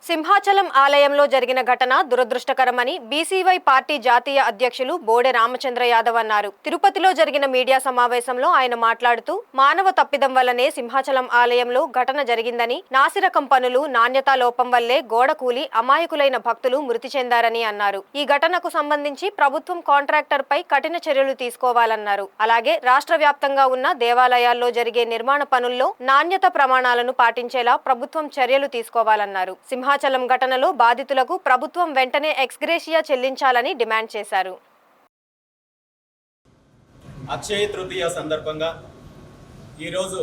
సింహాచలం ఆలయంలో జరిగిన ఘటన దురదృష్టకరమని బీసీవై పార్టీ జాతీయ అధ్యక్షులు బోడె రామచంద్ర యాదవ్ అన్నారు. తిరుపతిలో జరిగిన మీడియా సమావేశంలో ఆయన మాట్లాడుతూ మానవ తప్పిదం వల్లనే సింహాచలం ఆలయంలో ఘటన జరిగిందని, నాసిరకం పనులు నాణ్యతా లోపం వల్లే గోడ కూలి అమాయకులైన భక్తులు మృతి చెందారని అన్నారు. ఈ ఘటనకు సంబంధించి ప్రభుత్వం కాంట్రాక్టర్ పై కఠిన చర్యలు తీసుకోవాలన్నారు. అలాగే రాష్ట్ర వ్యాప్తంగా ఉన్న దేవాలయాల్లో జరిగే నిర్మాణ పనుల్లో నాణ్యత ప్రమాణాలను పాటించేలా ప్రభుత్వం చర్యలు తీసుకోవాలన్నారు. సింహాచలం ఘటనలో బాధితులకు ప్రభుత్వం వెంటనే ఎక్స్గ్రేషియా చెల్లించాలని డిమాండ్ చేశారు. అక్షయ తృతీయ సందర్భంగా ఈరోజు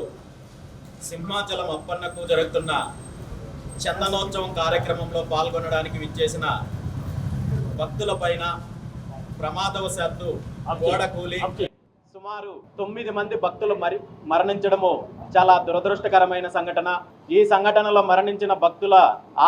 సింహాచలం అప్పన్నకు జరుగుతున్న చందనోత్సవం కార్యక్రమంలో పాల్గొనడానికి విచ్చేసిన భక్తులపైన ప్రమాదవశాత్తు గోడ కూలి సుమారు 9 మంది భక్తులు మరణించడము చాలా దురదృష్టకరమైన సంఘటన. ఈ సంఘటనలో మరణించిన భక్తుల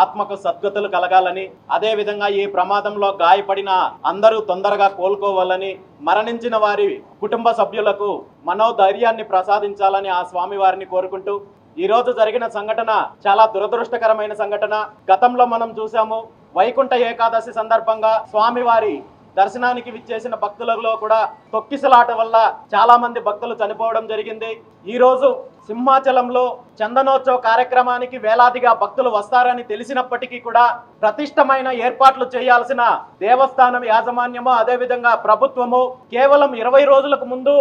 ఆత్మకు సద్గతులు కలగాలని, అదే విధంగా ఈ ప్రమాదంలో గాయపడిన అందరూ తొందరగా కోలుకోవాలని, మరణించిన వారి కుటుంబ సభ్యులకు మనోధైర్యాన్ని ప్రసాదించాలని ఆ స్వామి వారిని కోరుకుంటూ, ఈ రోజు జరిగిన సంఘటన చాలా దురదృష్టకరమైన సంఘటన. గతంలో మనం చూసాము, వైకుంఠ ఏకాదశి సందర్భంగా స్వామివారి దర్శనానికి విచ్చేసిన భక్తులలో కూడా తొక్కిసలాట వల్ల చాలా మంది భక్తులు చనిపోవడం జరిగింది. ఈ రోజు సింహాచలంలో చందనోత్సవ కార్యక్రమానికి వేలాదిగా భక్తులు వస్తారని తెలిసినప్పటికీ కూడా ప్రతిష్టమైన ఏర్పాట్లు చేయాల్సిన దేవస్థానం యాజమాన్యము, అదేవిధంగా ప్రభుత్వము కేవలం 20 రోజులకు ముందు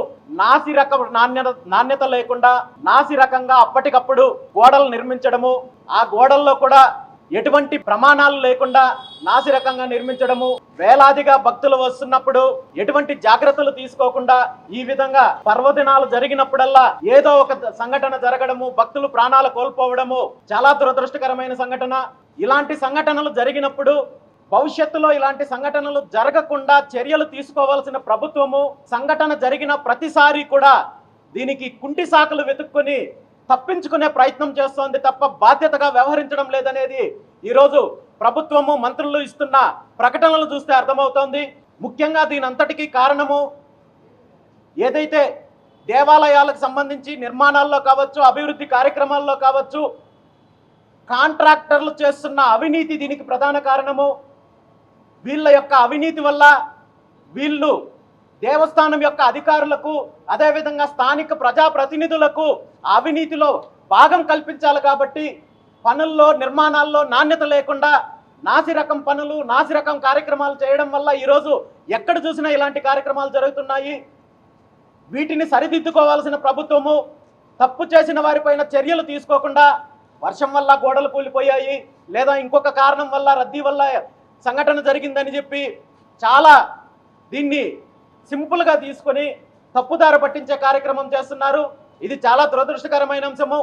నాణ్యత లేకుండా నాసి రకంగా అప్పటికప్పుడు గోడలు నిర్మించడము, ఆ గోడల్లో కూడా ఎటువంటి ప్రమాణాలు లేకుండా నాసిరకంగా నిర్మించడము, వేలాదిగా భక్తులు వస్తున్నప్పుడు ఎటువంటి జాగ్రత్తలు తీసుకోకుండా ఈ విధంగా పర్వదినాలు జరిగినప్పుడల్లా ఏదో ఒక సంఘటన జరగడము, భక్తులు ప్రాణాలు కోల్పోవడము చాలా దురదృష్టకరమైన సంఘటన. ఇలాంటి సంఘటనలు జరిగినప్పుడు భవిష్యత్తులో ఇలాంటి సంఘటనలు జరగకుండా చర్యలు తీసుకోవాల్సిన ప్రభుత్వము సంఘటన జరిగిన ప్రతిసారి కూడా దీనికి కుంటి సాకులు వెతుక్కొని తప్పించుకునే ప్రయత్నం చేస్తోంది తప్ప బాధ్యతగా వ్యవహరించడం లేదనేది ఈరోజు ప్రభుత్వము మంత్రులు ఇస్తున్న ప్రకటనలు చూస్తే అర్థమవుతోంది. ముఖ్యంగా దీని అంతటికీ కారణము ఏదైతే దేవాలయాలకు సంబంధించి నిర్మాణాల్లో కావచ్చు, అభివృద్ధి కార్యక్రమాల్లో కావచ్చు, కాంట్రాక్టర్లు చేస్తున్న అవినీతి దీనికి ప్రధాన కారణము. వీళ్ళ యొక్క అవినీతి వల్ల వీళ్ళు దేవస్థానం యొక్క అధికారులకు, అదేవిధంగా స్థానిక ప్రజాప్రతినిధులకు అవినీతిలో భాగం కల్పించాలి. కాబట్టి పనుల్లో నిర్మాణాల్లో నాణ్యత లేకుండా నాసిరకం పనులు, నాసిరకం కార్యక్రమాలు చేయడం వల్ల ఈరోజు ఎక్కడ చూసినా ఇలాంటి కార్యక్రమాలు జరుగుతున్నాయి. వీటిని సరిదిద్దుకోవాల్సిన ప్రభుత్వము తప్పు చేసిన వారిపైన చర్యలు తీసుకోకుండా వర్షం వల్ల గోడలు కూలిపోయాయి, లేదా ఇంకొక కారణం వల్ల రద్దీ వల్ల సంఘటన జరిగిందని చెప్పి చాలా దీన్ని సింపుల్గా తీసుకొని తప్పుదారి పట్టించే కార్యక్రమం చేస్తున్నారు. ఇది చాలా దురదృష్టకరమైన అంశము.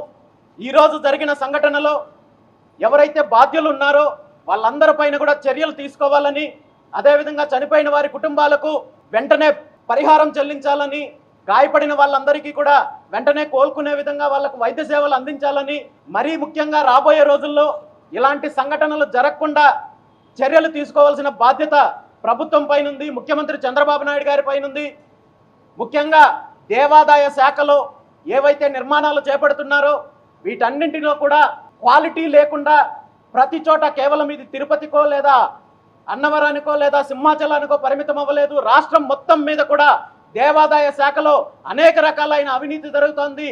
ఈరోజు జరిగిన సంఘటనలో ఎవరైతే బాధ్యులు ఉన్నారో వాళ్ళందరిపైన కూడా చర్యలు తీసుకోవాలని, అదేవిధంగా చనిపోయిన వారి కుటుంబాలకు వెంటనే పరిహారం చెల్లించాలని, గాయపడిన వాళ్ళందరికీ కూడా వెంటనే కోలుకునే విధంగా వాళ్ళకు వైద్య సేవలు అందించాలని, మరీ ముఖ్యంగా రాబోయే రోజుల్లో ఇలాంటి సంఘటనలు జరగకుండా చర్యలు తీసుకోవాల్సిన బాధ్యత ప్రభుత్వం పైనుంది, ముఖ్యమంత్రి చంద్రబాబు నాయుడు గారి పైనుంది. ముఖ్యంగా దేవాదాయ శాఖలో ఏవైతే నిర్మాణాలు చేపడుతున్నారో వీటన్నింటిలో కూడా క్వాలిటీ లేకుండా ప్రతి చోట కేవలం ఇది తిరుపతికో లేదా అన్నవరానికో లేదా సింహాచలానికో పరిమితం అవ్వలేదు. రాష్ట్రం మొత్తం మీద కూడా దేవాదాయ శాఖలో అనేక రకాలైన అవినీతి జరుగుతోంది.